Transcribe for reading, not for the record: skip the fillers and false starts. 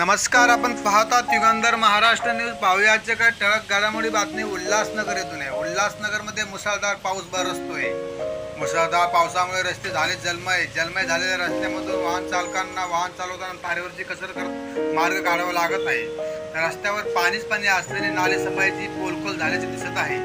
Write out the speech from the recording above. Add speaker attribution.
Speaker 1: नमस्कार, आपण पाहतात युगंधर महाराष्ट्र न्यूज. पाहूया आजच्या काय ठळक घडामोडी बातमी उल्हासनगर येथून आहे. उल्हासनगरमध्ये मुसळधार पाऊस बरसतोय. मुसळधार पावसामुळे रस्ते झाले जलमय झालेल्या रस्त्यामधून वाहन चालकांना वाहन चालवताना तारेवरची कसर करत मार्ग काढावा लागत आहे. रस्त्यावर पाणी असल्याने नाले सफाईची पोलखोल झाल्याचे दिसत आहे.